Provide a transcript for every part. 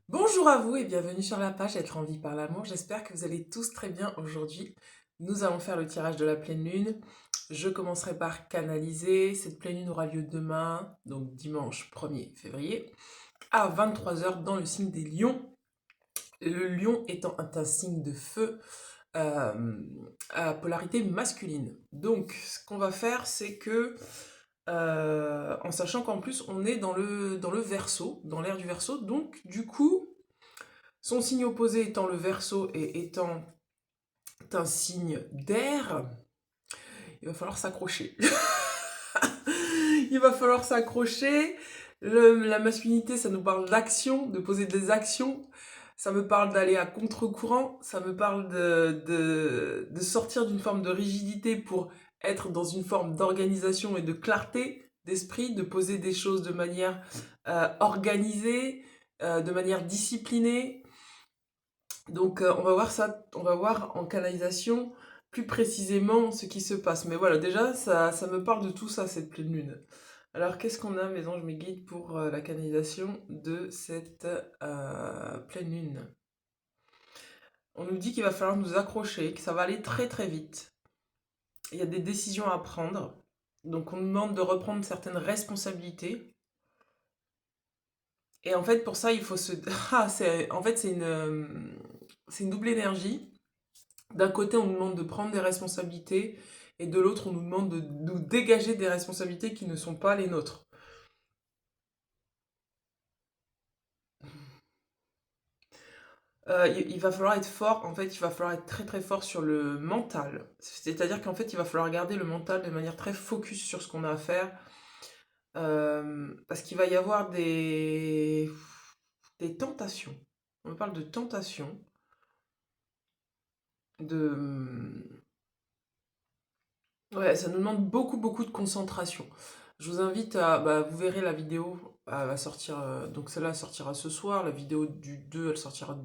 Bonjour à vous et bienvenue sur la page Être en vie par l'amour. J'espère que vous allez tous très bien aujourd'hui. Nous allons faire le tirage de la pleine lune. Je commencerai par canaliser. Cette pleine lune aura lieu demain, donc dimanche 1er février, à 23 heures dans le signe des lions. Le lion étant un signe de feu euh, à polarité masculine. Donc ce qu'on va faire, c'est que en sachant qu'en plus on est dans le Verseau, dans l'ère du Verseau, donc du coup son signe opposé étant le Verseau et étant un signe d'air, il va falloir s'accrocher. Il va falloir s'accrocher. La masculinité, ça nous parle d'action, de poser des actions. Ça me parle d'aller à contre-courant. Ça me parle de sortir d'une forme de rigidité pour être dans une forme d'organisation et de clarté d'esprit, de poser des choses de manière organisée, de manière disciplinée. Donc on va voir ça, on va voir en canalisation plus précisément ce qui se passe. Mais voilà, déjà, ça me parle de tout ça, cette pleine lune. Alors qu'est-ce qu'on a, mes anges, mes guides, pour la canalisation de cette pleine lune? On nous dit qu'il va falloir nous accrocher, que ça va aller très très vite. Il y a des décisions à prendre. Donc on nous demande de reprendre certaines responsabilités. Et en fait, pour ça, il faut se... Ah, en fait, c'est une double énergie. D'un côté, on nous demande de prendre des responsabilités, et de l'autre, on nous demande de nous dégager des responsabilités qui ne sont pas les nôtres. Il va falloir être fort, en fait, il va falloir être très très fort sur le mental. C'est-à-dire qu'en fait, il va falloir garder le mental de manière très focus sur ce qu'on a à faire, parce qu'il va y avoir des tentations. On me parle de tentations, de... Ouais, ça nous demande beaucoup, beaucoup de concentration. Je vous invite à... Bah, vous verrez la vidéo, elle va sortir... donc celle-là sortira ce soir. La vidéo du 2, elle sortira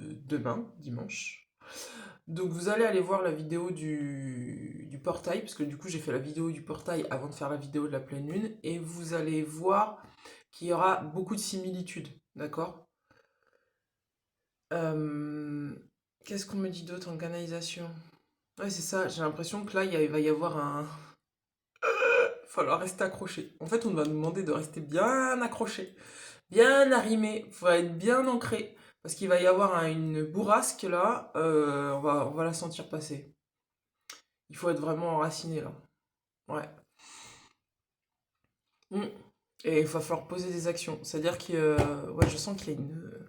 demain, dimanche. Donc vous allez aller voir la vidéo du portail, parce que du coup j'ai fait la vidéo du portail avant de faire la vidéo de la pleine lune. Et vous allez voir qu'il y aura beaucoup de similitudes, d'accord? Euh, Qu'est-ce qu'on me dit d'autre en canalisation? Ouais, c'est ça, j'ai l'impression que là, il va y avoir un... falloir rester accroché. En fait, on va nous demander de rester bien accroché, bien arrimé, faut être bien ancré, parce qu'il va y avoir une bourrasque là, on va la sentir passer. Il faut être vraiment enraciné là. Ouais. Mm. Et il va falloir poser des actions. C'est-à-dire que ouais, je sens qu'il y a une...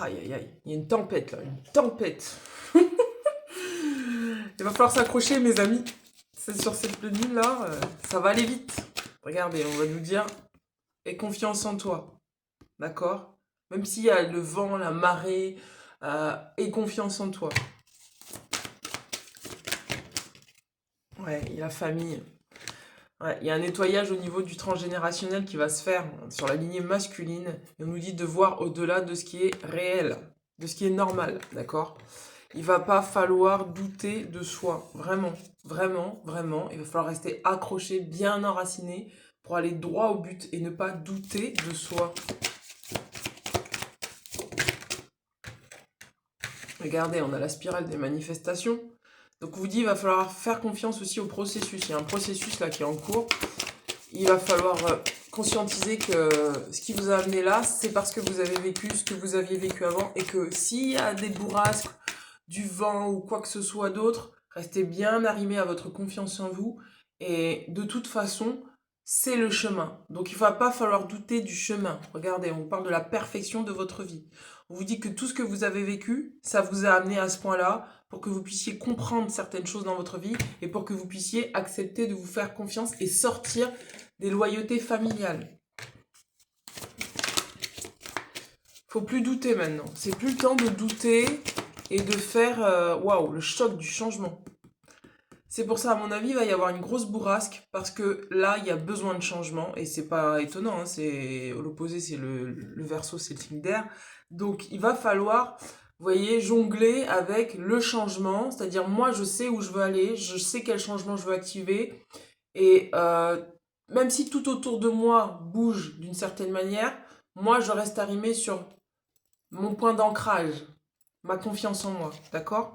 Aïe aïe aïe, il y a une tempête là, une tempête. Il va falloir s'accrocher, mes amis. C'est sur cette lune là, ça va aller vite. Regardez, on va nous dire, aie confiance en toi. D'accord? Même s'il y a le vent, la marée, aie confiance en toi. Ouais, il y a la famille. Ouais, il y a un nettoyage au niveau du transgénérationnel qui va se faire sur la lignée masculine. Et on nous dit de voir au-delà de ce qui est réel, de ce qui est normal. D'accord? Il va pas falloir douter de soi. Vraiment, vraiment, vraiment. Il va falloir rester accroché, bien enraciné pour aller droit au but et ne pas douter de soi. Regardez, on a la spirale des manifestations. Donc on vous dit, il va falloir faire confiance aussi au processus. Il y a un processus là qui est en cours. Il va falloir conscientiser que ce qui vous a amené là, c'est parce que vous avez vécu ce que vous aviez vécu avant, et que s'il y a des bourrasques, du vent ou quoi que ce soit d'autre, restez bien arrimé à votre confiance en vous. Et de toute façon, c'est le chemin. Donc il ne va pas falloir douter du chemin. Regardez, on parle de la perfection de votre vie. On vous dit que tout ce que vous avez vécu, ça vous a amené à ce point-là pour que vous puissiez comprendre certaines choses dans votre vie et pour que vous puissiez accepter de vous faire confiance et sortir des loyautés familiales. Faut plus douter maintenant. C'est plus le temps de douter et de faire waouh, le choc du changement. C'est pour ça, à mon avis, il va y avoir une grosse bourrasque parce que là, il y a besoin de changement et c'est pas étonnant. Hein, c'est l'opposé, c'est le Verseau, c'est le signe d'air. Donc, il va falloir, vous voyez, jongler avec le changement. C'est-à-dire, moi, je sais où je veux aller, je sais quel changement je veux activer et même si tout autour de moi bouge d'une certaine manière, Moi, je reste arrimée sur mon point d'ancrage, ma confiance en moi, d'accord?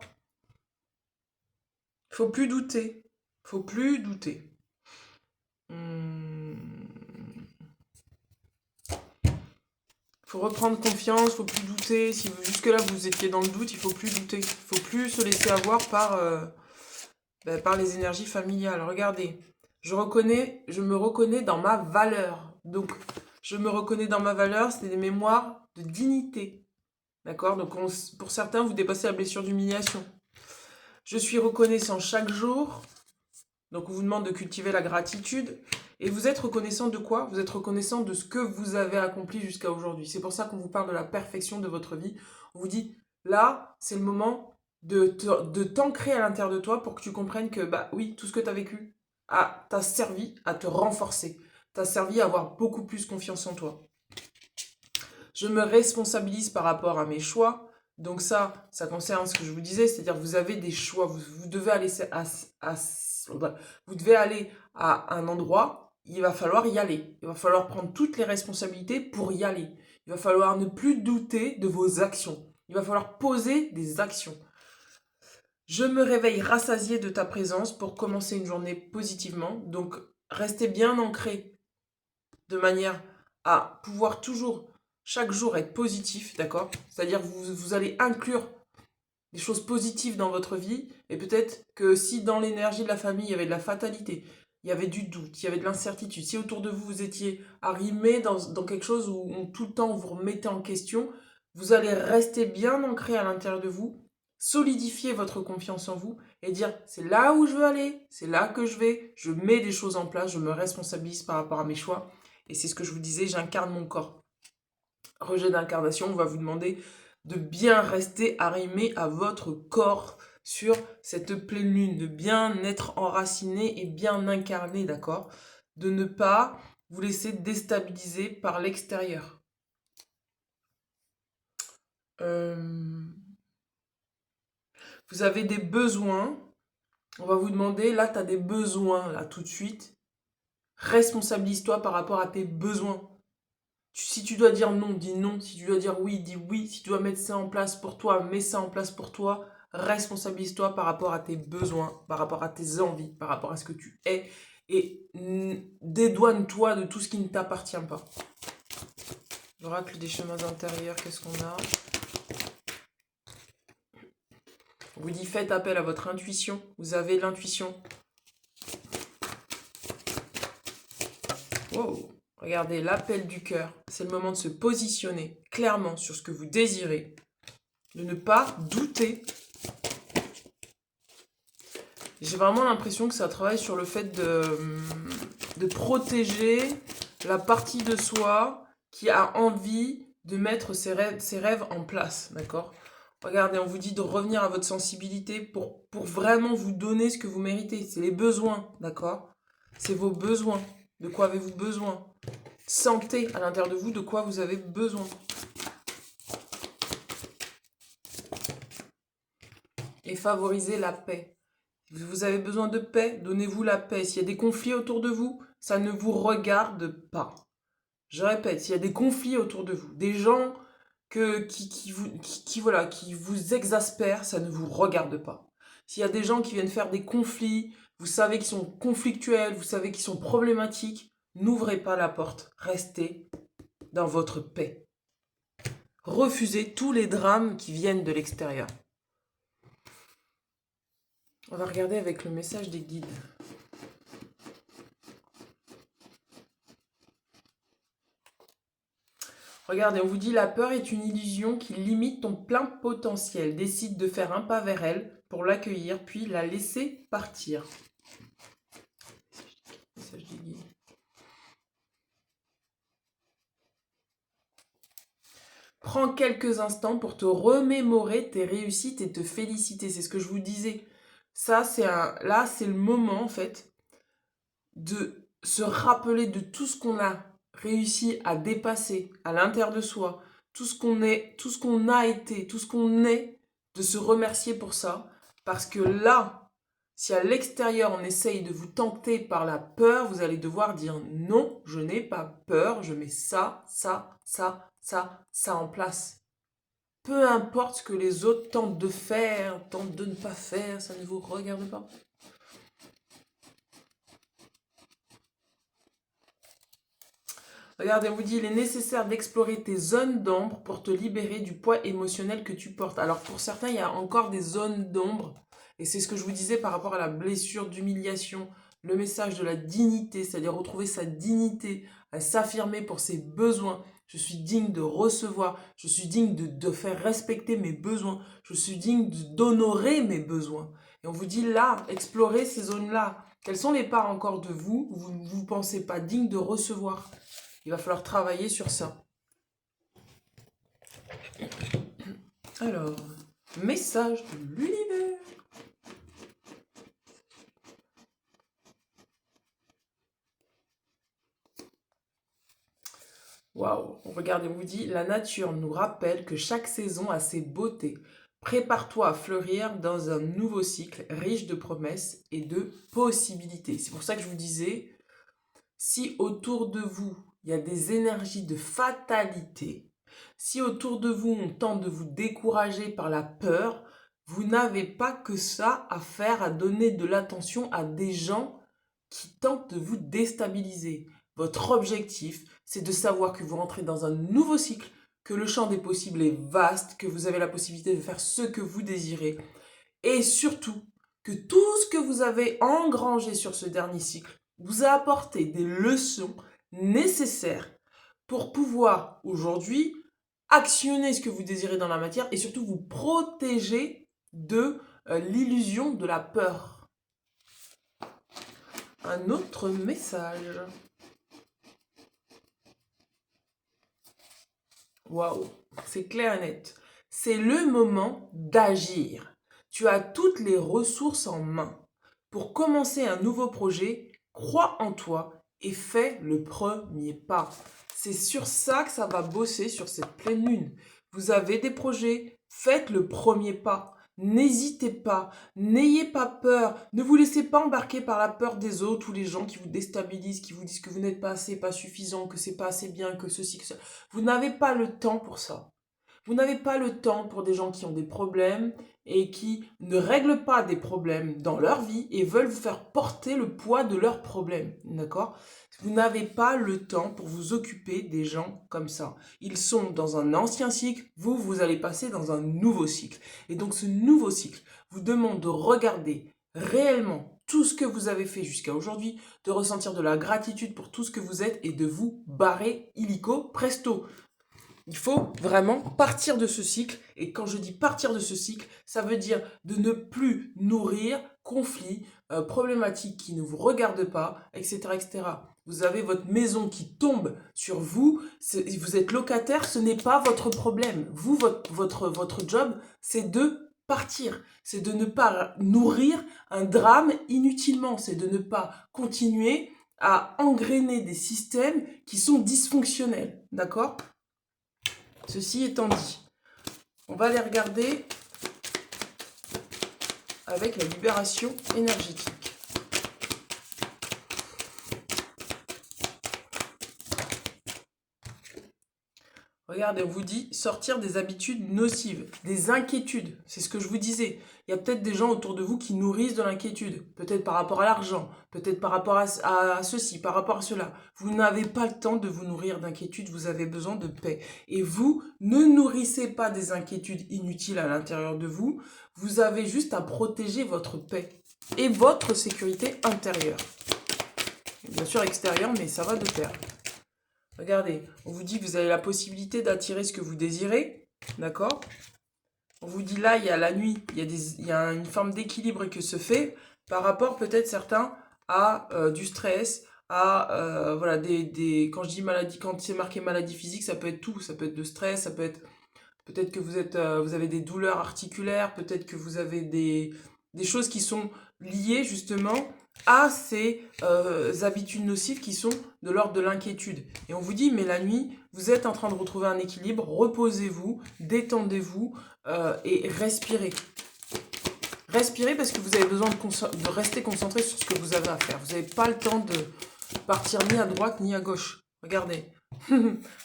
Il faut plus douter. Faut plus douter. Faut reprendre confiance, faut plus douter. Si jusque-là vous étiez dans le doute, il faut plus douter. Il faut plus se laisser avoir par les énergies familiales. Regardez, je me reconnais dans ma valeur. Donc, je me reconnais dans ma valeur, c'est des mémoires de dignité. D'accord? Donc, pour certains, vous dépassez la blessure d'humiliation. Je suis reconnaissant chaque jour. Donc, on vous demande de cultiver la gratitude. Et vous êtes reconnaissant de quoi? Vous êtes reconnaissant de ce que vous avez accompli jusqu'à aujourd'hui. C'est pour ça qu'on vous parle de la perfection de votre vie. On vous dit, là, c'est le moment de t'ancrer à l'intérieur de toi pour que tu comprennes que, bah oui, tout ce que tu as vécu t'a servi à te renforcer. T'a servi à avoir beaucoup plus confiance en toi. Je me responsabilise par rapport à mes choix. Donc ça concerne ce que je vous disais, c'est-à-dire vous avez des choix. Vous devez aller vous devez aller à un endroit, il va falloir y aller. Il va falloir prendre toutes les responsabilités pour y aller. Il va falloir ne plus douter de vos actions. Il va falloir poser des actions. Je me réveille rassasié de ta présence pour commencer une journée positivement. Donc, restez bien ancré de manière à pouvoir toujours, chaque jour, être positif, d'accord? C'est-à-dire vous allez inclure des choses positives dans votre vie. Et peut-être que si dans l'énergie de la famille, il y avait de la fatalité, il y avait du doute, il y avait de l'incertitude, si autour de vous, vous étiez arrimé dans quelque chose où tout le temps vous remettez en question, vous allez rester bien ancré à l'intérieur de vous, solidifier votre confiance en vous et dire c'est là où je veux aller, c'est là que je mets des choses en place, je me responsabilise par rapport à mes choix. Et c'est ce que je vous disais, j'incarne mon corps. Rejet d'incarnation, on va vous demander de bien rester arrimé à votre corps sur cette pleine lune, de bien être enraciné et bien incarné, d'accord? De ne pas vous laisser déstabiliser par l'extérieur. Vous avez des besoins, on va vous demander, là tu as des besoins, là tout de suite, responsabilise-toi par rapport à tes besoins. Si tu dois dire non, dis non. Si tu dois dire oui, dis oui. Si tu dois mettre ça en place pour toi, mets ça en place pour toi. Responsabilise-toi par rapport à tes besoins, par rapport à tes envies, par rapport à ce que tu es. Et dédouane-toi de tout ce qui ne t'appartient pas. L'oracle des chemins intérieurs, qu'est-ce qu'on a? On vous dit faites appel à votre intuition. Vous avez l'intuition. Wow. Regardez, l'appel du cœur. C'est le moment de se positionner clairement sur ce que vous désirez. De ne pas douter. J'ai vraiment l'impression que ça travaille sur le fait de protéger la partie de soi qui a envie de mettre ses rêves en place, d'accord? Regardez, on vous dit de revenir à votre sensibilité pour vraiment vous donner ce que vous méritez. C'est les besoins, d'accord? C'est vos besoins. De quoi avez-vous besoin? Sentez à l'intérieur de vous de quoi vous avez besoin. Et favorisez la paix. Vous avez besoin de paix, donnez-vous la paix. S'il y a des conflits autour de vous, ça ne vous regarde pas. Je répète, s'il y a des conflits autour de vous, des gens qui vous exaspèrent, ça ne vous regarde pas. S'il y a des gens qui viennent faire des conflits, vous savez qu'ils sont conflictuels, vous savez qu'ils sont problématiques, n'ouvrez pas la porte. Restez dans votre paix. Refusez tous les drames qui viennent de l'extérieur. On va regarder avec le message des guides. Regardez, on vous dit la peur est une illusion qui limite ton plein potentiel. Décide de faire un pas vers elle pour l'accueillir, puis la laisser partir. Message des guides. Prends quelques instants pour te remémorer tes réussites et te féliciter. C'est ce que je vous disais. Ça, là, c'est le moment, en fait, de se rappeler de tout ce qu'on a réussi à dépasser à l'intérieur de soi, tout ce qu'on est, tout ce qu'on a été, tout ce qu'on est, de se remercier pour ça. Parce que là, Si à l'extérieur, on essaye de vous tenter par la peur, vous allez devoir dire non, je n'ai pas peur, je mets ça, ça, ça, ça, ça en place. Peu importe ce que les autres tentent de faire, tentent de ne pas faire, ça ne vous regarde pas. Regardez, on vous dit, il est nécessaire d'explorer tes zones d'ombre pour te libérer du poids émotionnel que tu portes. Alors pour certains, il y a encore des zones d'ombre. Et c'est ce que je vous disais par rapport à la blessure d'humiliation, le message de la dignité, c'est-à-dire retrouver sa dignité, à s'affirmer pour ses besoins. Je suis digne de recevoir, je suis digne de faire respecter mes besoins, je suis digne d'honorer mes besoins. Et on vous dit là, explorez ces zones-là. Quelles sont les parts encore de vous où vous ne vous pensez pas digne de recevoir? Il va falloir travailler sur ça. Alors, message de l'univers. Waouh, regardez, on vous dit, la nature nous rappelle que chaque saison a ses beautés. Prépare-toi à fleurir dans un nouveau cycle riche de promesses et de possibilités. C'est pour ça que je vous disais, si autour de vous, il y a des énergies de fatalité, si autour de vous, on tente de vous décourager par la peur, vous n'avez pas que ça à faire, à donner de l'attention à des gens qui tentent de vous déstabiliser. Votre objectif, c'est de savoir que vous rentrez dans un nouveau cycle, que le champ des possibles est vaste, que vous avez la possibilité de faire ce que vous désirez, et surtout que tout ce que vous avez engrangé sur ce dernier cycle vous a apporté des leçons nécessaires pour pouvoir aujourd'hui actionner ce que vous désirez dans la matière et surtout vous protéger de l'illusion de la peur. Un autre message. Waouh, c'est clair et net. C'est le moment d'agir. Tu as toutes les ressources en main. Pour commencer un nouveau projet, crois en toi et fais le premier pas. C'est sur ça que ça va bosser sur cette pleine lune. Vous avez des projets, faites le premier pas. N'hésitez pas, n'ayez pas peur, ne vous laissez pas embarquer par la peur des autres ou les gens qui vous déstabilisent, qui vous disent que vous n'êtes pas assez, pas suffisant, que c'est pas assez bien, que ceci, que ça. Vous n'avez pas le temps pour ça. Vous n'avez pas le temps pour des gens qui ont des problèmes et qui ne règlent pas des problèmes dans leur vie et veulent vous faire porter le poids de leurs problèmes. D'accord? Vous n'avez pas le temps pour vous occuper des gens comme ça. Ils sont dans un ancien cycle, vous allez passer dans un nouveau cycle. Et donc ce nouveau cycle vous demande de regarder réellement tout ce que vous avez fait jusqu'à aujourd'hui, de ressentir de la gratitude pour tout ce que vous êtes et de vous barrer illico presto. Il faut vraiment partir de ce cycle. Et quand je dis partir de ce cycle, ça veut dire de ne plus nourrir conflits, problématiques qui ne vous regardent pas, etc., etc. Vous avez votre maison qui tombe sur vous, vous êtes locataire, ce n'est pas votre problème. Vous, votre job, c'est de partir. C'est de ne pas nourrir un drame inutilement. C'est de ne pas continuer à engrainer des systèmes qui sont dysfonctionnels. D'accord ? Ceci étant dit, on va les regarder avec la libération énergétique. Regardez, on vous dit sortir des habitudes nocives, des inquiétudes. C'est ce que je vous disais. Il y a peut-être des gens autour de vous qui nourrissent de l'inquiétude. Peut-être par rapport à l'argent, peut-être par rapport à ceci, par rapport à cela. Vous n'avez pas le temps de vous nourrir d'inquiétudes, vous avez besoin de paix. Et vous, ne nourrissez pas des inquiétudes inutiles à l'intérieur de vous. Vous avez juste à protéger votre paix et votre sécurité intérieure. Bien sûr extérieure, mais ça va de pair. Regardez, on vous dit que vous avez la possibilité d'attirer ce que vous désirez, d'accord? On vous dit là, il y a la nuit, il y a une forme d'équilibre qui se fait par rapport peut-être certains à du stress, à voilà, quand je dis maladie, quand c'est marqué maladie physique, ça peut être tout, ça peut être de stress, ça peut être peut-être que vous avez des douleurs articulaires, peut-être que vous avez des choses qui sont liées justement à ces habitudes nocives qui sont de l'ordre de l'inquiétude. Et on vous dit, mais la nuit, vous êtes en train de retrouver un équilibre, reposez-vous, détendez-vous et respirez. Respirez parce que vous avez besoin de rester concentré sur ce que vous avez à faire. Vous n'avez pas le temps de partir ni à droite ni à gauche. Regardez,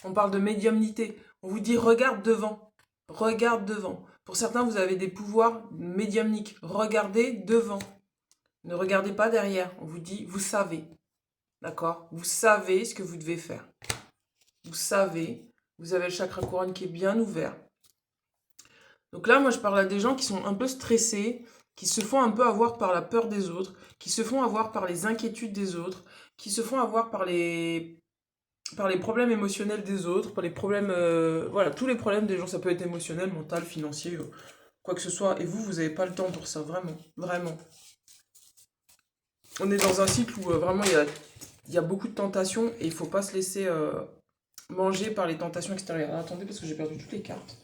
on parle de médiumnité. On vous dit regarde devant, regarde devant. Pour certains, vous avez des pouvoirs médiumniques. Regardez devant. Ne regardez pas derrière. On vous dit, vous savez. D'accord? Vous savez ce que vous devez faire. Vous savez. Vous avez le chakra couronne qui est bien ouvert. Donc là, moi, je parle à des gens qui sont un peu stressés, qui se font un peu avoir par la peur des autres, qui se font avoir par les inquiétudes des autres, qui se font avoir par les problèmes émotionnels des autres, par les problèmes... voilà, tous les problèmes des gens, ça peut être émotionnel, mental, financier, quoi que ce soit. Et vous n'avez pas le temps pour ça, vraiment, vraiment. On est dans un cycle où vraiment il y a beaucoup de tentations et il ne faut pas se laisser manger par les tentations extérieures. Alors, attendez, parce que j'ai perdu toutes les cartes.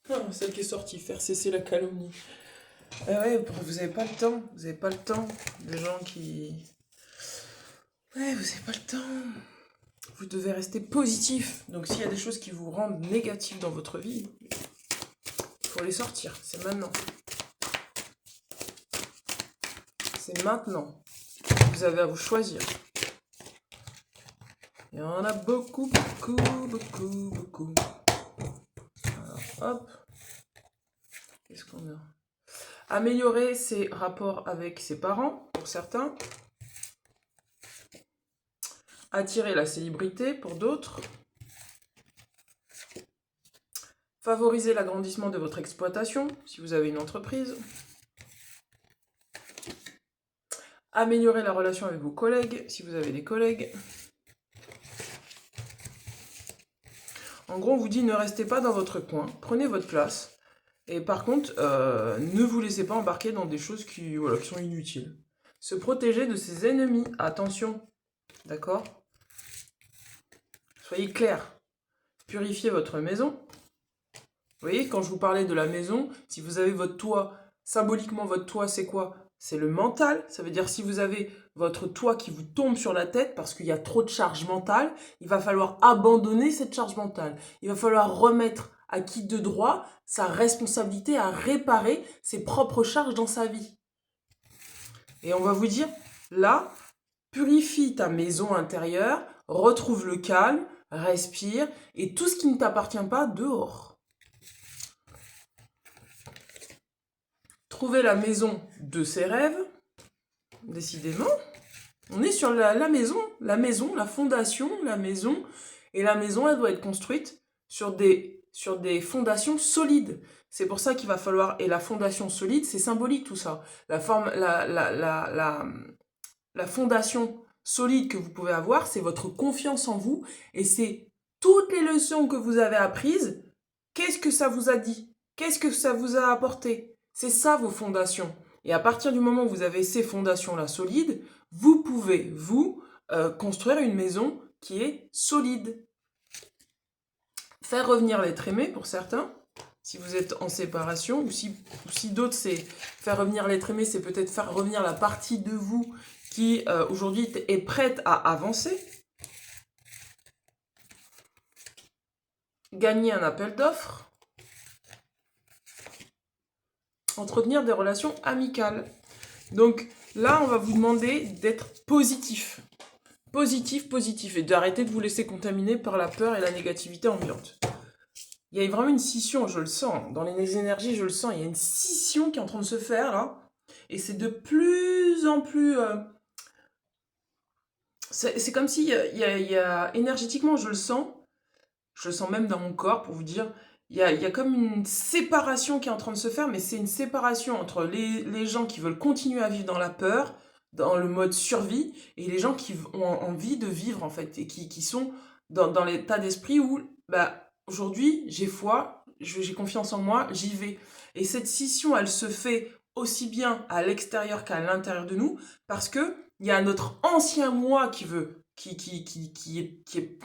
Ah, celle qui est sortie, faire cesser la calomnie. Ouais, vous n'avez pas le temps. Vous n'avez pas le temps. Des gens qui... Ouais, vous n'avez pas le temps. Vous devez rester positif. Donc s'il y a des choses qui vous rendent négatifs dans votre vie, il faut les sortir. C'est maintenant. C'est maintenant. Vous avez à vous choisir. Il y en a beaucoup, beaucoup, beaucoup, beaucoup. Alors, hop. Qu'est-ce qu'on a? Améliorer ses rapports avec ses parents, pour certains. Attirer la célébrité, pour d'autres. Favoriser l'agrandissement de votre exploitation, si vous avez une entreprise. Améliorer la relation avec vos collègues, si vous avez des collègues. En gros, on vous dit ne restez pas dans votre coin, prenez votre place. Et par contre, ne vous laissez pas embarquer dans des choses qui sont inutiles. Se protéger de ses ennemis, attention, d'accord? Soyez clair. Purifiez votre maison. Vous voyez, quand je vous parlais de la maison, si vous avez votre toit, symboliquement votre toit, c'est quoi? C'est le mental. Ça veut dire si vous avez votre toit qui vous tombe sur la tête parce qu'il y a trop de charge mentale, il va falloir abandonner cette charge mentale. Il va falloir remettre à qui de droit sa responsabilité à réparer ses propres charges dans sa vie. Et on va vous dire, là, purifie ta maison intérieure, retrouve le calme, respire, et tout ce qui ne t'appartient pas, dehors. Trouver la maison de ses rêves, décidément. On est sur la maison, la fondation, la maison. Et la maison, elle doit être construite sur des fondations solides. C'est pour ça qu'il va falloir... Et la fondation solide, c'est symbolique tout ça. La fondation solide que vous pouvez avoir, c'est votre confiance en vous. Et c'est toutes les leçons que vous avez apprises. Qu'est-ce que ça vous a dit? Qu'est-ce que ça vous a apporté? C'est ça vos fondations. Et à partir du moment où vous avez ces fondations-là solides, vous pouvez, construire une maison qui est solide. Faire revenir l'être aimé pour certains, si vous êtes en séparation, ou si d'autres, c'est faire revenir l'être aimé, c'est peut-être faire revenir la partie de vous qui aujourd'hui est prête à avancer. Gagner un appel d'offres. Entretenir des relations amicales. Donc là, on va vous demander d'être positif. Positif. Et d'arrêter de vous laisser contaminer par la peur et la négativité ambiante. Il y a vraiment une scission, je le sens. Dans les énergies, je le sens. Il y a une scission qui est en train de se faire, là. Et c'est de plus en plus... c'est comme si, il y a énergétiquement, je le sens même dans mon corps, pour vous dire... Il y a comme une séparation qui est en train de se faire, mais c'est une séparation entre les gens qui veulent continuer à vivre dans la peur, dans le mode survie, et les gens qui ont envie de vivre, en fait, et qui sont dans l'état d'esprit où, aujourd'hui, j'ai foi, j'ai confiance en moi, j'y vais. Et cette scission, elle se fait aussi bien à l'extérieur qu'à l'intérieur de nous, parce que il y a notre ancien moi qui veut,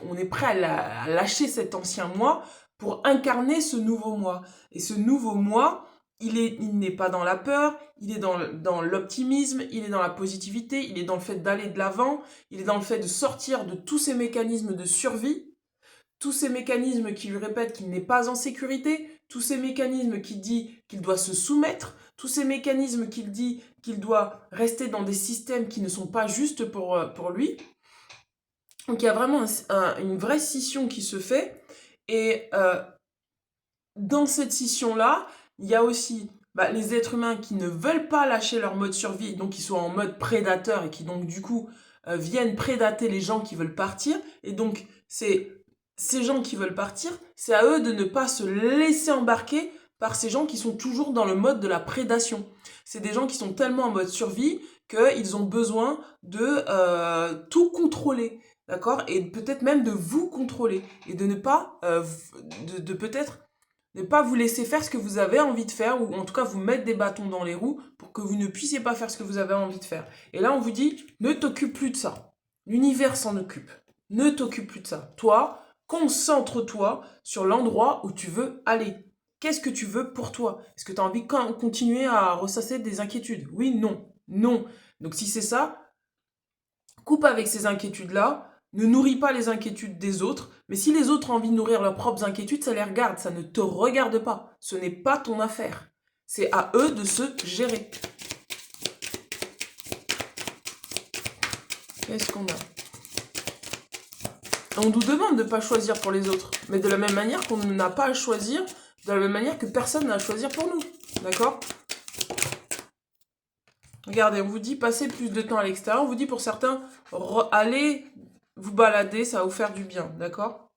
on est prêt à lâcher cet ancien moi, pour incarner ce nouveau moi. Et ce nouveau moi, il n'est pas dans la peur, il est dans l'optimisme, il est dans la positivité, il est dans le fait d'aller de l'avant, il est dans le fait de sortir de tous ces mécanismes de survie tous ces mécanismes qui lui répètent qu'il n'est pas en sécurité, tous ces mécanismes qui disent qu'il doit se soumettre, tous ces mécanismes qui dit qu'il doit rester dans des systèmes qui ne sont pas justes pour lui. Donc il y a vraiment une vraie scission qui se fait. Et dans cette scission-là, il y a aussi les êtres humains qui ne veulent pas lâcher leur mode survie, donc qui sont en mode prédateur et qui donc du coup viennent prédater les gens qui veulent partir. Et donc c'est ces gens qui veulent partir, c'est à eux de ne pas se laisser embarquer par ces gens qui sont toujours dans le mode de la prédation. C'est des gens qui sont tellement en mode survie qu'ils ont besoin de tout contrôler, d'accord? Et peut-être même de vous contrôler et de ne pas, de peut-être ne pas vous laisser faire ce que vous avez envie de faire, ou en tout cas vous mettre des bâtons dans les roues pour que vous ne puissiez pas faire ce que vous avez envie de faire. Et là, on vous dit, ne t'occupe plus de ça. L'univers s'en occupe. Ne t'occupe plus de ça. Toi, concentre-toi sur l'endroit où tu veux aller. Qu'est-ce que tu veux pour toi? Est-ce que tu as envie de continuer à ressasser des inquiétudes? Oui, non. Non. Donc si c'est ça, coupe avec ces inquiétudes-là, ne nourris pas les inquiétudes des autres, mais si les autres ont envie de nourrir leurs propres inquiétudes, ça les regarde, ça ne te regarde pas. Ce n'est pas ton affaire. C'est à eux de se gérer. Qu'est-ce qu'on a? On nous demande de ne pas choisir pour les autres, mais de la même manière qu'on n'a pas à choisir, de la même manière que personne n'a à choisir pour nous. D'accord? Regardez, on vous dit passer plus de temps à l'extérieur, on vous dit pour certains, allez vous balader, ça va vous faire du bien, d'accord?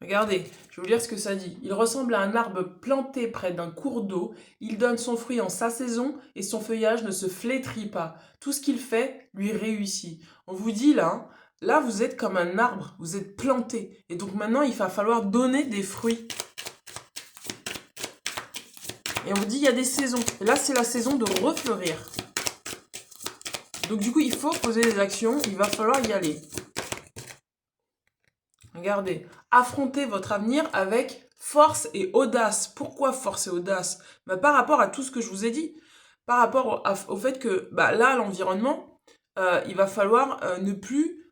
Regardez, je vais vous lire ce que ça dit. Il ressemble à un arbre planté près d'un cours d'eau. Il donne son fruit en sa saison et son feuillage ne se flétrit pas. Tout ce qu'il fait lui réussit. On vous dit là vous êtes comme un arbre, vous êtes planté. Et donc maintenant, il va falloir donner des fruits. Et on vous dit, il y a des saisons. Et là, c'est la saison de refleurir. Donc du coup, il faut poser des actions, il va falloir y aller. Regardez, affrontez votre avenir avec force et audace. Pourquoi force et audace? Par rapport à tout ce que je vous ai dit. Par rapport au fait que là, l'environnement, il va falloir ne plus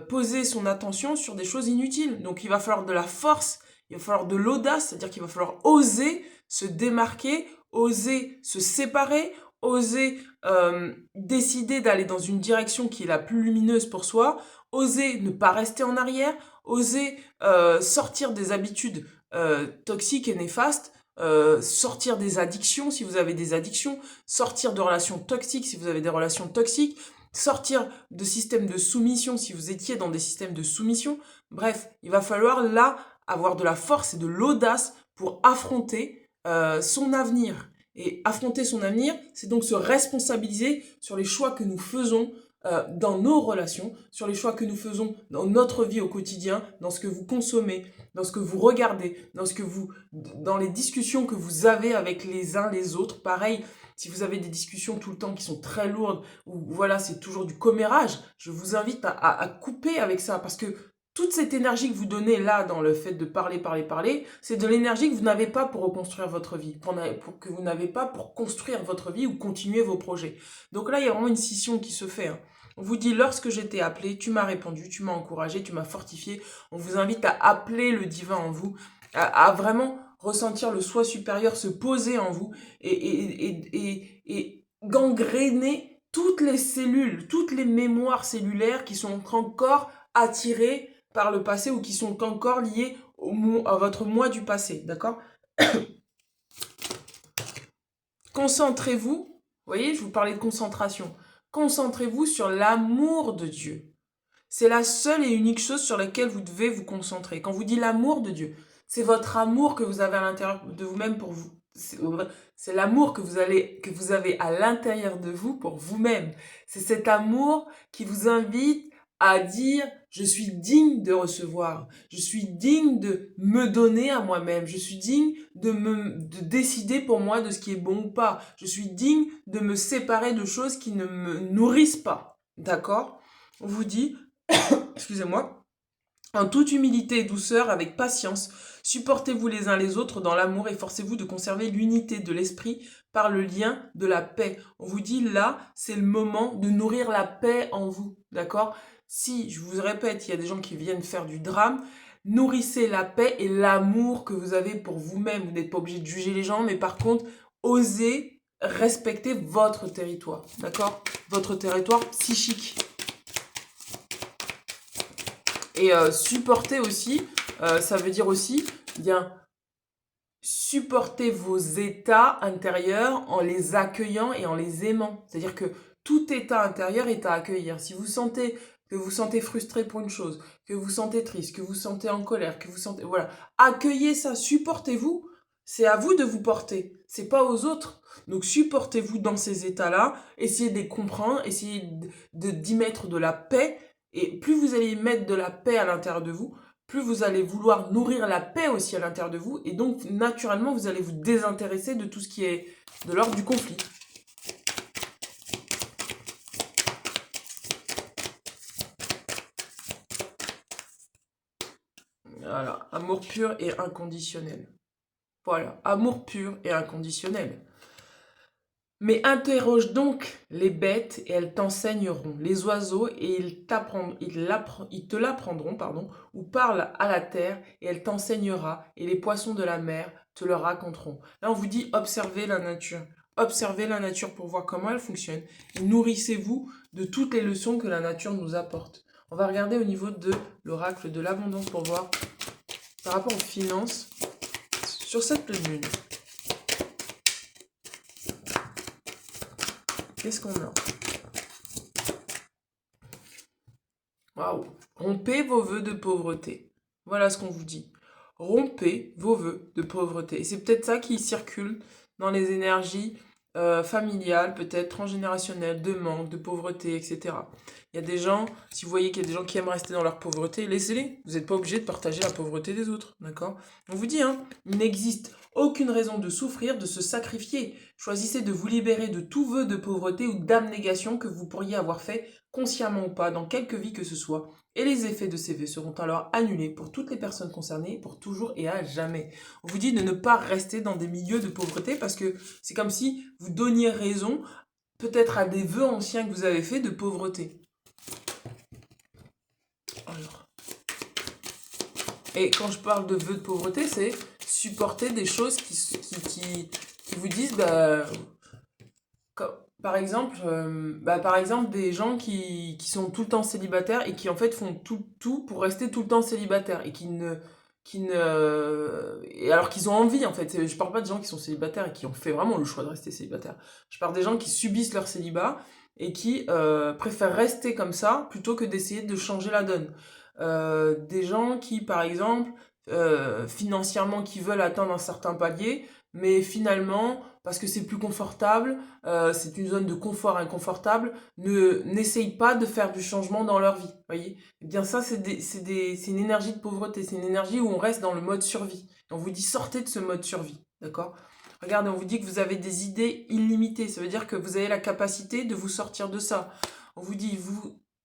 poser son attention sur des choses inutiles. Donc il va falloir de la force, il va falloir de l'audace, c'est-à-dire qu'il va falloir oser se démarquer, oser se séparer, oser décider d'aller dans une direction qui est la plus lumineuse pour soi, oser ne pas rester en arrière, oser sortir des habitudes toxiques et néfastes, sortir des addictions si vous avez des addictions, sortir de relations toxiques si vous avez des relations toxiques, sortir de systèmes de soumission si vous étiez dans des systèmes de soumission. Bref, il va falloir là avoir de la force et de l'audace pour affronter son avenir. Et affronter son avenir, c'est donc se responsabiliser sur les choix que nous faisons dans nos relations, sur les choix que nous faisons dans notre vie au quotidien, dans ce que vous consommez, dans ce que vous regardez, dans les discussions que vous avez avec les uns les autres. Pareil, si vous avez des discussions tout le temps qui sont très lourdes, ou voilà, c'est toujours du commérage, je vous invite à couper avec ça, parce que toute cette énergie que vous donnez là dans le fait de parler, c'est de l'énergie que vous n'avez pas pour reconstruire votre vie, que vous n'avez pas pour construire votre vie ou continuer vos projets. Donc là, il y a vraiment une scission qui se fait. On vous dit, lorsque je t'ai appelé, tu m'as répondu, tu m'as encouragé, tu m'as fortifié. On vous invite à appeler le divin en vous, à vraiment ressentir le soi supérieur se poser en vous et gangréner toutes les cellules, toutes les mémoires cellulaires qui sont encore attirées par le passé ou qui sont encore liées à votre moi du passé, d'accord? Concentrez-vous, vous voyez, je vous parlais de concentration. Concentrez-vous sur l'amour de Dieu. C'est la seule et unique chose sur laquelle vous devez vous concentrer. Quand vous dites l'amour de Dieu, c'est votre amour que vous avez à l'intérieur de vous-même pour vous. C'est l'amour que vous avez à l'intérieur de vous pour vous-même. C'est cet amour qui vous invite à dire je suis digne de recevoir, je suis digne de me donner à moi-même, je suis digne de décider pour moi de ce qui est bon ou pas, je suis digne de me séparer de choses qui ne me nourrissent pas. D'accord? On vous dit, excusez-moi, en toute humilité et douceur, avec patience, supportez-vous les uns les autres dans l'amour et forcez-vous de conserver l'unité de l'esprit par le lien de la paix. On vous dit là, c'est le moment de nourrir la paix en vous, d'accord? si, je vous répète, il y a des gens qui viennent faire du drame, nourrissez la paix et l'amour que vous avez pour vous-même. Vous n'êtes pas obligé de juger les gens, mais par contre, osez respecter votre territoire, d'accord? Votre territoire psychique. Et supporter aussi, ça veut dire aussi, bien, supporter vos états intérieurs en les accueillant et en les aimant. C'est-à-dire que tout état intérieur est à accueillir. Si vous sentez que vous sentez frustré pour une chose, que vous sentez triste, que vous sentez en colère, que vous sentez... Voilà. Accueillez ça, supportez-vous. C'est à vous de vous porter. C'est pas aux autres. Donc supportez-vous dans ces états-là. Essayez de les comprendre. Essayez d'y mettre de la paix. Et plus vous allez mettre de la paix à l'intérieur de vous, plus vous allez vouloir nourrir la paix aussi à l'intérieur de vous. Et donc, naturellement, vous allez vous désintéresser de tout ce qui est de l'ordre du conflit. Voilà, amour pur et inconditionnel. Voilà, amour pur et inconditionnel. Mais interroge donc les bêtes et elles t'enseigneront, les oiseaux et ils te l'apprendront, pardon, ou parle à la terre et elle t'enseignera, et les poissons de la mer te le raconteront. Là, on vous dit observez la nature. Observez la nature pour voir comment elle fonctionne et nourrissez-vous de toutes les leçons que la nature nous apporte. On va regarder au niveau de l'oracle de l'abondance pour voir par rapport aux finances sur cette pleine lune. Qu'est-ce qu'on a? Waouh! Rompez vos vœux de pauvreté. Voilà ce qu'on vous dit. Rompez vos vœux de pauvreté. Et c'est peut-être ça qui circule dans les énergies familiales, peut-être transgénérationnelles, de manque, de pauvreté, etc. Il y a des gens, si vous voyez qu'il y a des gens qui aiment rester dans leur pauvreté, laissez-les. Vous n'êtes pas obligé de partager la pauvreté des autres, d'accord? On vous dit, hein, il n'existe aucune raison de souffrir, de se sacrifier. Choisissez de vous libérer de tout vœu de pauvreté ou d'abnégation que vous pourriez avoir fait, consciemment ou pas, dans quelque vie que ce soit. Et les effets de ces vœux seront alors annulés pour toutes les personnes concernées, pour toujours et à jamais. On vous dit de ne pas rester dans des milieux de pauvreté parce que c'est comme si vous donniez raison peut-être à des vœux anciens que vous avez faits de pauvreté. Alors. Et quand je parle de vœux de pauvreté, c'est supporter des choses qui vous disent, par exemple, des gens qui sont tout le temps célibataires et qui en fait font tout pour rester tout le temps célibataires et et alors qu'ils ont envie en fait. Je parle pas de gens qui sont célibataires et qui ont fait vraiment le choix de rester célibataires. Je parle des gens qui subissent leur célibat et qui préfèrent rester comme ça plutôt que d'essayer de changer la donne. Des gens qui, par exemple, financièrement, qui veulent atteindre un certain palier, mais finalement, parce que c'est plus confortable, c'est une zone de confort inconfortable, n'essayent pas de faire du changement dans leur vie, voyez? Eh bien ça, c'est une énergie de pauvreté, c'est une énergie où on reste dans le mode survie. Et on vous dit sortez de ce mode survie, d'accord? Regardez, on vous dit que vous avez des idées illimitées, ça veut dire que vous avez la capacité de vous sortir de ça. On vous dit,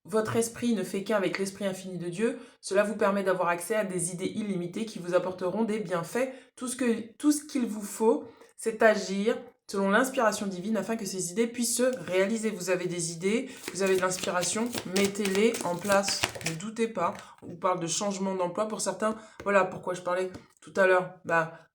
votre esprit ne fait qu'un avec l'esprit infini de Dieu, cela vous permet d'avoir accès à des idées illimitées qui vous apporteront des bienfaits. Tout ce qu'il vous faut, c'est agir selon l'inspiration divine afin que ces idées puissent se réaliser. Vous avez des idées, vous avez de l'inspiration, mettez-les en place. Ne doutez pas. On vous parle de changement d'emploi pour certains. Voilà pourquoi je parlais tout à l'heure.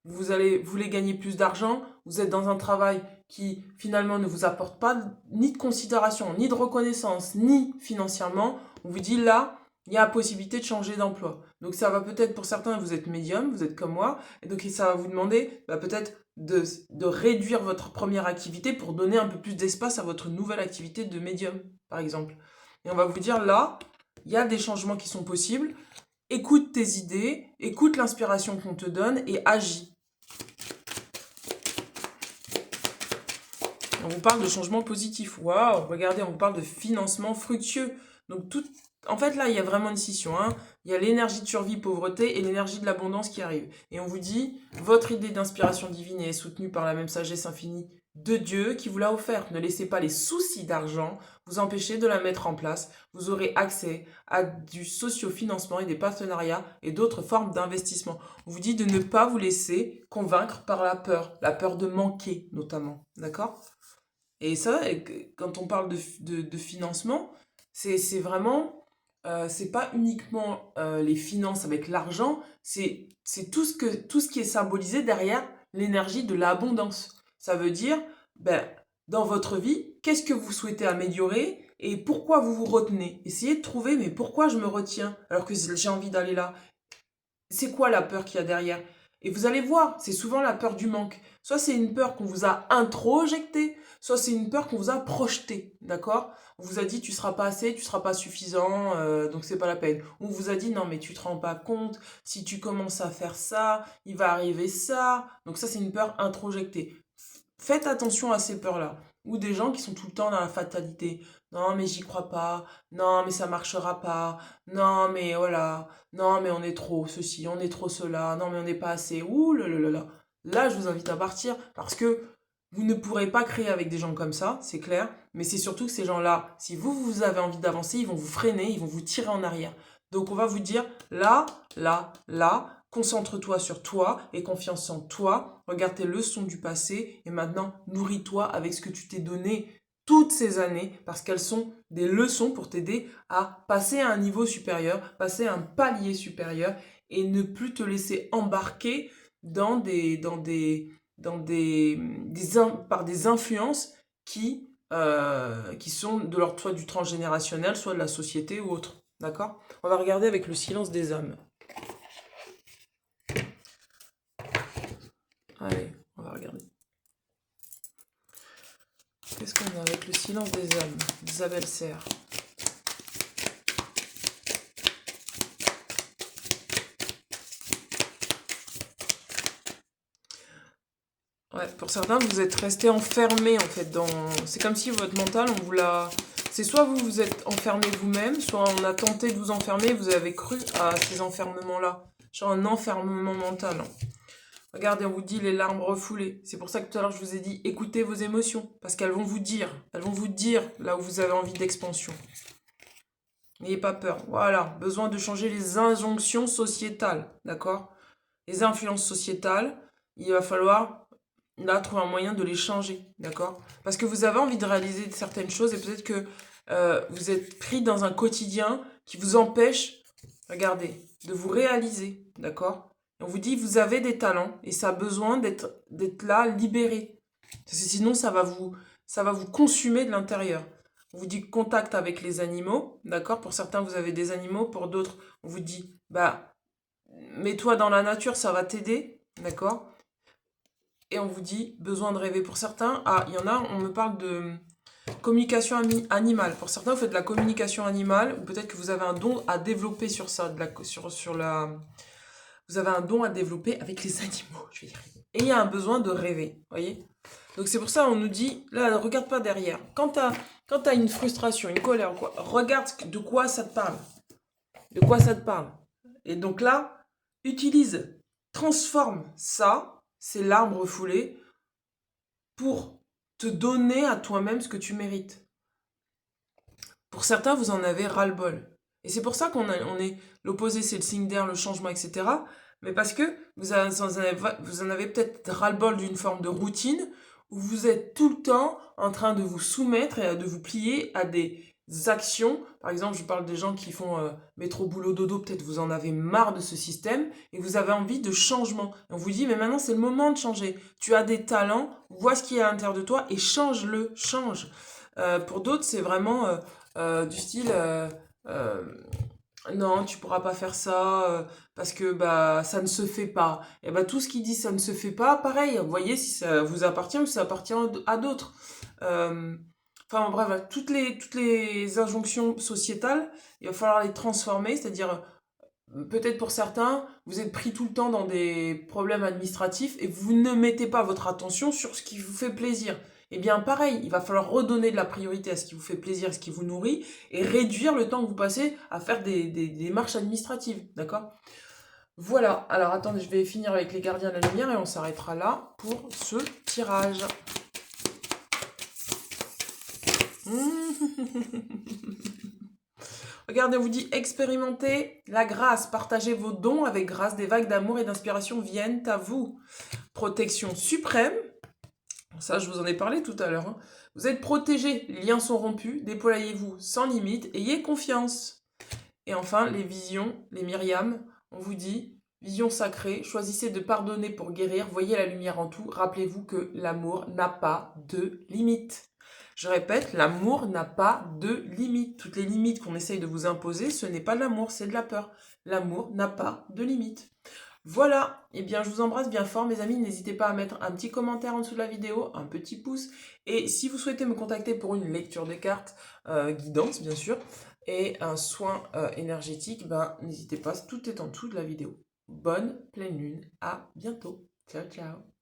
Vous voulez gagner plus d'argent, vous êtes dans un travail qui finalement ne vous apporte pas ni de considération, ni de reconnaissance, ni financièrement. On vous dit là, il y a la possibilité de changer d'emploi. Donc ça va peut-être pour certains, vous êtes médium, vous êtes comme moi, et donc ça va vous demander peut-être de réduire votre première activité pour donner un peu plus d'espace à votre nouvelle activité de médium, par exemple. Et on va vous dire là, il y a des changements qui sont possibles. Écoute tes idées, écoute l'inspiration qu'on te donne et agis. On vous parle de changement positif. Waouh, regardez, on vous parle de financement fructueux. Donc en fait là, il y a vraiment une scission. Hein. Il y a l'énergie de survie, pauvreté et l'énergie de l'abondance qui arrive. Et on vous dit, votre idée d'inspiration divine est soutenue par la même sagesse infinie de Dieu qui vous l'a offerte. Ne laissez pas les soucis d'argent vous empêcher de la mettre en place. Vous aurez accès à du socio-financement et des partenariats et d'autres formes d'investissement. On vous dit de ne pas vous laisser convaincre par la peur de manquer notamment. D'accord ? Et ça, quand on parle de financement, c'est vraiment c'est pas uniquement les finances avec l'argent, c'est tout ce qui est symbolisé derrière l'énergie de l'abondance. Ça veut dire, ben, dans votre vie, qu'est-ce que vous souhaitez améliorer et pourquoi vous vous retenez? Essayez de trouver, mais pourquoi je me retiens alors que j'ai envie d'aller là? C'est quoi la peur qu'il y a derrière? Et vous allez voir, c'est souvent la peur du manque. Soit c'est une peur qu'on vous a introjectée, soit c'est une peur qu'on vous a projetée, d'accord? On vous a dit tu seras pas assez, tu seras pas suffisant, donc c'est pas la peine. On vous a dit non mais tu te rends pas compte, si tu commences à faire ça, il va arriver ça. Donc ça c'est une peur introjectée. Faites attention à ces peurs-là. Ou des gens qui sont tout le temps dans la fatalité. Non mais j'y crois pas, non mais ça marchera pas, non mais voilà. Non, mais on est trop ceci, on est trop cela, non, mais on n'est pas assez. Ouh là là là là. Là, je vous invite à partir parce que vous ne pourrez pas créer avec des gens comme ça, c'est clair. Mais c'est surtout que ces gens-là, si vous avez envie d'avancer, ils vont vous freiner, ils vont vous tirer en arrière. Donc, on va vous dire là, là, là, concentre-toi sur toi et confiance en toi. Regarde tes leçons du passé et maintenant, nourris-toi avec ce que tu t'es donné toutes ces années parce qu'elles sont des leçons pour t'aider à passer à un niveau supérieur, passer à un palier supérieur et ne plus te laisser embarquer par des influences qui sont de l'ordre soit du transgénérationnel, soit de la société ou autre. D'accord? On va regarder avec le silence des âmes. Allez, on va regarder. Qu'est-ce qu'on a avec le silence des âmes d'Isabelle Serre? Ouais, pour certains, vous êtes resté enfermé en fait dans. C'est comme si votre mental, on vous l'a. C'est soit vous vous êtes enfermé vous-même, soit on a tenté de vous enfermer, vous avez cru à ces enfermements-là. Genre un enfermement mental. Regardez, on vous dit les larmes refoulées. C'est pour ça que tout à l'heure je vous ai dit écoutez vos émotions, parce qu'elles vont vous dire. Elles vont vous dire là où vous avez envie d'expansion. N'ayez pas peur. Voilà, besoin de changer les injonctions sociétales, d'accord? Les influences sociétales, il va falloir là trouver un moyen de les changer, d'accord? Parce que vous avez envie de réaliser certaines choses et peut-être que vous êtes pris dans un quotidien qui vous empêche, regardez, de vous réaliser, d'accord? On vous dit vous avez des talents et ça a besoin d'être là libéré. Parce que sinon ça va vous consumer de l'intérieur. On vous dit contact avec les animaux, d'accord? Pour certains vous avez des animaux, pour d'autres on vous dit bah mets-toi dans la nature, ça va t'aider, d'accord? Et on vous dit besoin de rêver. Pour certains, il y en a, on me parle de communication animale. Pour certains, vous faites de la communication animale, ou peut-être que vous avez un don à développer sur ça, vous avez un don à développer avec les animaux, je vais y arriver. Et il y a un besoin de rêver, voyez? Donc c'est pour ça on nous dit, là, ne regarde pas derrière. Quand t'as une frustration, une colère, quoi, regarde de quoi ça te parle. De quoi ça te parle. Et donc là, transforme ça, ces larmes refoulées, pour te donner à toi-même ce que tu mérites. Pour certains, vous en avez ras-le-bol. Et c'est pour ça on est l'opposé, c'est le signe d'air, le changement, etc. Mais parce que vous en avez peut-être ras-le-bol d'une forme de routine où vous êtes tout le temps en train de vous soumettre et de vous plier à des actions. Par exemple, je parle des gens qui font métro, boulot, dodo, peut-être vous en avez marre de ce système et vous avez envie de changement. Et on vous dit, mais maintenant c'est le moment de changer. Tu as des talents, vois ce qui est à l'intérieur de toi et change-le, change. Pour d'autres, c'est vraiment du style euh, non, tu pourras pas faire ça parce que bah ça ne se fait pas. Et bah tout ce qui dit ça ne se fait pas, pareil, vous voyez si ça vous appartient ou si ça appartient à d'autres. Enfin bref, toutes les injonctions sociétales, il va falloir les transformer, c'est-à-dire peut-être pour certains, vous êtes pris tout le temps dans des problèmes administratifs et vous ne mettez pas votre attention sur ce qui vous fait plaisir. Eh bien, pareil, il va falloir redonner de la priorité à ce qui vous fait plaisir, à ce qui vous nourrit, et réduire le temps que vous passez à faire des démarches administratives, d'accord? Voilà, alors attendez, je vais finir avec les gardiens de la lumière et on s'arrêtera là pour ce tirage. Regardez, on vous dit expérimentez la grâce, partagez vos dons avec grâce, des vagues d'amour et d'inspiration viennent à vous. Protection suprême, ça je vous en ai parlé tout à l'heure. Hein. Vous êtes protégés, les liens sont rompus, déployez-vous sans limite, ayez confiance. Et enfin, les visions, les Myriam, on vous dit, vision sacrée, choisissez de pardonner pour guérir, voyez la lumière en tout, rappelez-vous que l'amour n'a pas de limite. Je répète, l'amour n'a pas de limite. Toutes les limites qu'on essaye de vous imposer, ce n'est pas de l'amour, c'est de la peur. L'amour n'a pas de limite. Voilà, eh bien je vous embrasse bien fort mes amis, n'hésitez pas à mettre un petit commentaire en dessous de la vidéo, un petit pouce, et si vous souhaitez me contacter pour une lecture des cartes, guidance bien sûr, et un soin énergétique, ben n'hésitez pas, tout est en dessous de la vidéo. Bonne pleine lune, à bientôt, ciao ciao.